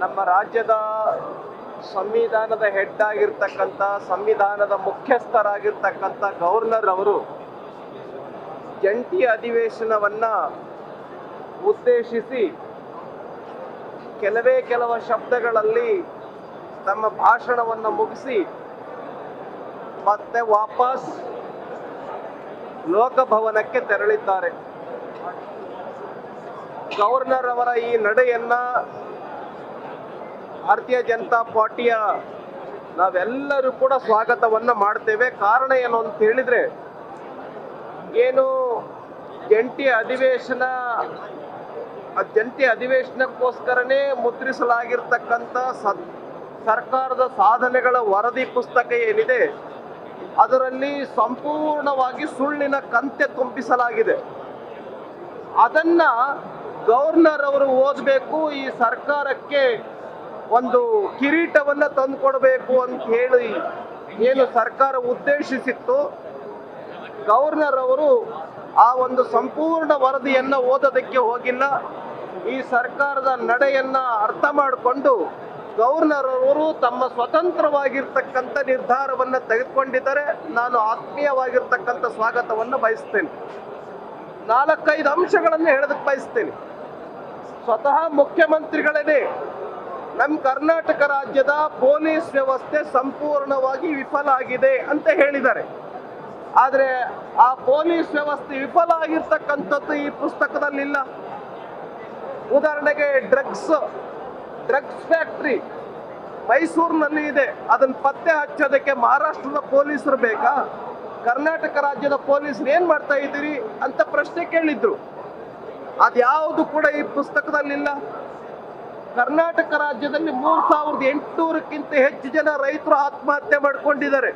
ನಮ್ಮ ರಾಜ್ಯದ ಸಂವಿಧಾನದ ಹೆಡ್ ಆಗಿರ್ತಕ್ಕಂಥ ಸಂವಿಧಾನದ ಮುಖ್ಯಸ್ಥರಾಗಿರ್ತಕ್ಕಂಥ ಗವರ್ನರ್ ಅವರು ಜಂಟಿ ಅಧಿವೇಶನವನ್ನ ಉದ್ದೇಶಿಸಿ ಕೆಲವು ಶಬ್ದಗಳಲ್ಲಿ ತಮ್ಮ ಭಾಷಣವನ್ನು ಮುಗಿಸಿ ಮತ್ತೆ ವಾಪಸ್ ಲೋಕಭವನಕ್ಕೆ ತೆರಳಿದ್ದಾರೆ. ಗವರ್ನರ್ ಅವರ ಈ ನಡೆಯನ್ನ ಭಾರತೀಯ ಜನತಾ ಪಾರ್ಟಿಯ ನಾವೆಲ್ಲರೂ ಕೂಡ ಸ್ವಾಗತವನ್ನ ಮಾಡ್ತೇವೆ. ಕಾರಣ ಏನು ಅಂತ ಹೇಳಿದ್ರೆ, ಏನು ಜಂಟಿ ಅಧಿವೇಶನಕ್ಕೋಸ್ಕರನೇ ಮುದ್ರಿಸಲಾಗಿರ್ತಕ್ಕಂಥ ಸರ್ಕಾರದ ಸಾಧನೆಗಳ ವರದಿ ಪುಸ್ತಕ ಏನಿದೆ, ಅದರಲ್ಲಿ ಸಂಪೂರ್ಣವಾಗಿ ಸುಳ್ಳಿನ ಕಂತೆ ತುಂಬಿಸಲಾಗಿದೆ. ಅದನ್ನ ಗವರ್ನರ್ ಅವರು ಓದಬೇಕು, ಈ ಸರ್ಕಾರಕ್ಕೆ ಒಂದು ಕಿರೀಟವನ್ನ ತಂದುಕೊಡ್ಬೇಕು ಅಂತ ಹೇಳಿ ಏನು ಸರ್ಕಾರ ಉದ್ದೇಶಿಸಿತ್ತು, ಗವರ್ನರ್ ಅವರು ಆ ಒಂದು ಸಂಪೂರ್ಣ ವರದಿಯನ್ನ ಓದೋದಕ್ಕೆ ಹೋಗಿಲ್ಲ. ಈ ಸರ್ಕಾರದ ನಡೆಯನ್ನ ಅರ್ಥ ಮಾಡಿಕೊಂಡು ಗವರ್ನರ್ ಅವರು ತಮ್ಮ ಸ್ವತಂತ್ರವಾಗಿರ್ತಕ್ಕಂಥ ನಿರ್ಧಾರವನ್ನ ತೆಗೆದುಕೊಂಡಿದ್ದಾರೆ. ನಾನು ಆತ್ಮೀಯವಾಗಿರ್ತಕ್ಕಂಥ ಸ್ವಾಗತವನ್ನು ಬಯಸ್ತೇನೆ. 4-5 ಅಂಶಗಳನ್ನು ಹೇಳೋದಕ್ಕೆ ಬಯಸ್ತೇನೆ. ಸ್ವತಃ ಮುಖ್ಯಮಂತ್ರಿಗಳೇ ನಮ್ಮ ಕರ್ನಾಟಕ ರಾಜ್ಯದ ಪೊಲೀಸ್ ವ್ಯವಸ್ಥೆ ಸಂಪೂರ್ಣವಾಗಿ ವಿಫಲ ಆಗಿದೆ ಅಂತ ಹೇಳಿದ್ದಾರೆ. ಆದರೆ ಆ ಪೊಲೀಸ್ ವ್ಯವಸ್ಥೆ ವಿಫಲ ಆಗಿರ್ತಕ್ಕಂಥದ್ದು ಈ ಪುಸ್ತಕದಲ್ಲಿಲ್ಲ. ಉದಾಹರಣೆಗೆ ಡ್ರಗ್ಸ್ ಫ್ಯಾಕ್ಟ್ರಿ ಮೈಸೂರಿನಲ್ಲಿ ಇದೆ. ಅದನ್ನು ಪತ್ತೆ ಹಚ್ಚೋದಕ್ಕೆ ಮಹಾರಾಷ್ಟ್ರದ ಪೊಲೀಸರು ಬೇಕಾ? ಕರ್ನಾಟಕ ರಾಜ್ಯದ ಪೊಲೀಸರು ಏನ್ ಮಾಡ್ತಾ ಇದ್ದೀರಿ ಅಂತ ಪ್ರಶ್ನೆ ಕೇಳಿದ್ರು. ಅದ್ಯಾವುದು ಕೂಡ ಈ ಪುಸ್ತಕದಲ್ಲಿಲ್ಲ. ಕರ್ನಾಟಕ ರಾಜ್ಯದಲ್ಲಿ 3800ಕ್ಕಿಂತ ಹೆಚ್ಚು ಜನ ರೈತರು ಆತ್ಮಹತ್ಯೆ ಮಾಡ್ಕೊಂಡಿದ್ದಾರೆ.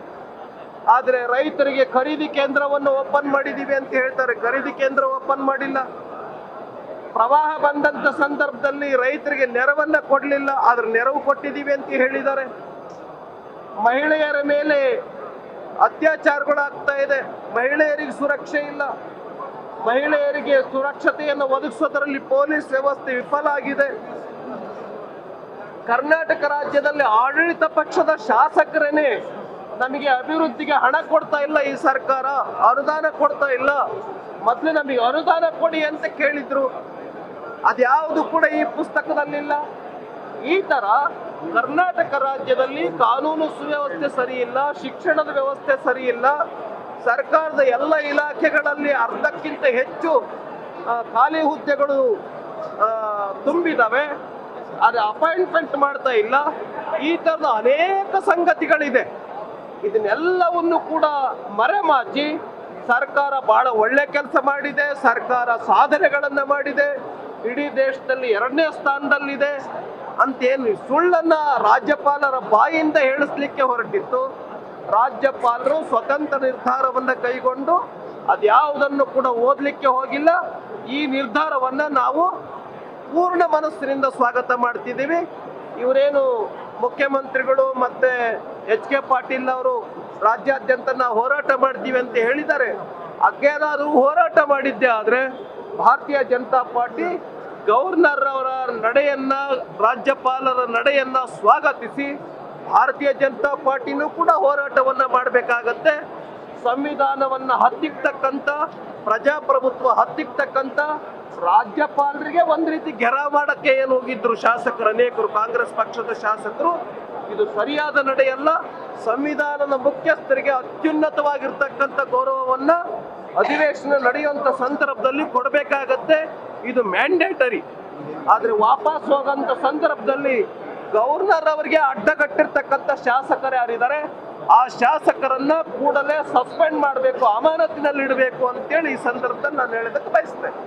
ಆದರೆ ರೈತರಿಗೆ ಖರೀದಿ ಕೇಂದ್ರವನ್ನು ಓಪನ್ ಮಾಡಿದೀವಿ ಅಂತ ಹೇಳ್ತಾರೆ. ಖರೀದಿ ಕೇಂದ್ರ ಓಪನ್ ಮಾಡಿಲ್ಲ. ಪ್ರವಾಹ ಬಂದಂತ ಸಂದರ್ಭದಲ್ಲಿ ರೈತರಿಗೆ ನೆರವನ್ನ ಕೊಡಲಿಲ್ಲ, ಆದ್ರೆ ನೆರವು ಕೊಟ್ಟಿದ್ದೀವಿ ಅಂತ ಹೇಳಿದ್ದಾರೆ. ಮಹಿಳೆಯರ ಮೇಲೆ ಅತ್ಯಾಚಾರಗಳಾಗ್ತಾ ಇದೆ. ಮಹಿಳೆಯರಿಗೆ ಸುರಕ್ಷೆ ಇಲ್ಲ. ಮಹಿಳೆಯರಿಗೆ ಸುರಕ್ಷತೆಯನ್ನು ಒದಗಿಸೋದರಲ್ಲಿ ಪೊಲೀಸ್ ವ್ಯವಸ್ಥೆ ವಿಫಲ ಆಗಿದೆ. ಕರ್ನಾಟಕ ರಾಜ್ಯದಲ್ಲಿ ಆಡಳಿತ ಪಕ್ಷದ ಶಾಸಕರೇನೆ ನಮಗೆ ಅಭಿವೃದ್ಧಿಗೆ ಹಣ ಕೊಡ್ತಾ ಇಲ್ಲ, ಈ ಸರ್ಕಾರ ಅನುದಾನ ಕೊಡ್ತಾ ಇಲ್ಲ, ಮೊದಲು ನಮಗೆ ಅನುದಾನ ಕೊಡಿ ಅಂತ ಕೇಳಿದ್ರು. ಅದ್ಯಾವುದು ಕೂಡ ಈ ಪುಸ್ತಕದಲ್ಲಿಲ್ಲ. ಈ ತರ ಕರ್ನಾಟಕ ರಾಜ್ಯದಲ್ಲಿ ಕಾನೂನು ಸುವ್ಯವಸ್ಥೆ ಸರಿ ಇಲ್ಲ, ಶಿಕ್ಷಣದ ವ್ಯವಸ್ಥೆ ಸರಿ ಇಲ್ಲ, ಸರ್ಕಾರದ ಎಲ್ಲ ಇಲಾಖೆಗಳಲ್ಲಿ ಅರ್ಧಕ್ಕಿಂತ ಹೆಚ್ಚು ಖಾಲಿ ಹುದ್ದೆಗಳು ತುಂಬಿದಾವೆ, ಅದು ಅಪಾಯಿಂಟ್ಮೆಂಟ್ ಮಾಡ್ತಾ ಇಲ್ಲ. ಈ ತರದ ಅನೇಕ ಸಂಗತಿಗಳಿದೆ. ಇದನ್ನೆಲ್ಲವನ್ನು ಕೂಡ ಮರೆಮಾಚಿ ಸರ್ಕಾರ ಬಹಳ ಒಳ್ಳೆ ಕೆಲಸ ಮಾಡಿದೆ, ಸರ್ಕಾರ ಸಾಧನೆಗಳನ್ನ ಮಾಡಿದೆ, ಇಡೀ ದೇಶದಲ್ಲಿ 2ನೇ ಸ್ಥಾನದಲ್ಲಿದೆ ಅಂತೇನು ಸುಳ್ಳನ್ನ ರಾಜ್ಯಪಾಲರ ಬಾಯಿಂದ ಹೇಳಿಸ್ಲಿಕ್ಕೆ ಹೊರಟಿತ್ತು. ರಾಜ್ಯಪಾಲರು ಸ್ವತಂತ್ರ ನಿರ್ಧಾರವನ್ನ ಕೈಗೊಂಡು ಅದ್ಯಾವುದನ್ನು ಕೂಡ ಓದಲಿಕ್ಕೆ ಹೋಗಿಲ್ಲ. ಈ ನಿರ್ಧಾರವನ್ನ ನಾವು ಪೂರ್ಣ ಮನಸ್ಸಿನಿಂದ ಸ್ವಾಗತ ಮಾಡ್ತಿದ್ದೀವಿ. ಇವರೇನು ಮುಖ್ಯಮಂತ್ರಿಗಳು ಮತ್ತೆ HK ಪಾಟೀಲ್ ಅವರು ರಾಜ್ಯಾದ್ಯಂತ ನಾವು ಹೋರಾಟ ಮಾಡ್ತೀವಿ ಅಂತ ಹೇಳಿದ್ದಾರೆ. ಅಗೇನಾದ್ರು ಹೋರಾಟ ಮಾಡಿದ್ದೆ ಆದ್ರೆ ಭಾರತೀಯ ಜನತಾ ಪಾರ್ಟಿ ಗವರ್ನರ್ ಅವರ ನಡೆಯನ್ನ, ರಾಜ್ಯಪಾಲರ ನಡೆಯನ್ನ ಸ್ವಾಗತಿಸಿ ಭಾರತೀಯ ಜನತಾ ಪಾರ್ಟಿನೂ ಕೂಡ ಹೋರಾಟವನ್ನ ಮಾಡಬೇಕಾಗತ್ತೆ. ಸಂವಿಧಾನವನ್ನ ಹತ್ತಿಕ್ಕತಕ್ಕಂಥ, ಪ್ರಜಾಪ್ರಭುತ್ವ ಹತ್ತಿಕ್ಕತಕ್ಕಂಥ ರಾಜ್ಯಪಾಲರಿಗೆ ಒಂದ್ ರೀತಿ ಗೆರ ಮಾಡಕ್ಕೆ ಏನು ಹೋಗಿದ್ರು ಶಾಸಕರು, ಅನೇಕರು ಕಾಂಗ್ರೆಸ್ ಪಕ್ಷದ ಶಾಸಕರು. ಇದು ಸರಿಯಾದ ನಡೆಯಲ್ಲ. ಸಂವಿಧಾನದ ಮುಖ್ಯಸ್ಥರಿಗೆ ಅತ್ಯುನ್ನತವಾಗಿರ್ತಕ್ಕಂಥ ಗೌರವವನ್ನ ಅಧಿವೇಶನ ನಡೆಯುವಂತ ಸಂದರ್ಭದಲ್ಲಿ ಕೊಡಬೇಕಾಗತ್ತೆ. ಇದು ಮ್ಯಾಂಡೇಟರಿ. ಆದ್ರೆ ವಾಪಸ್ ಹೋಗಂತ ಸಂದರ್ಭದಲ್ಲಿ ಗವರ್ನರ್ ಅವರಿಗೆ ಅಡ್ಡಗಟ್ಟಿರ್ತಕ್ಕಂಥ ಶಾಸಕರು ಯಾರಿದ್ದಾರೆ, ಆ ಶಾಸಕರನ್ನ ಕೂಡಲೇ ಸಸ್ಪೆಂಡ್ ಮಾಡಬೇಕು, ಅಮಾನತಿನಲ್ಲಿ ಇಡಬೇಕು ಅಂತೇಳಿ ಈ ಸಂದರ್ಭದಲ್ಲಿ ನಾನು ಹೇಳೋದಕ್ಕೆ ಬಯಸ್ತೇನೆ.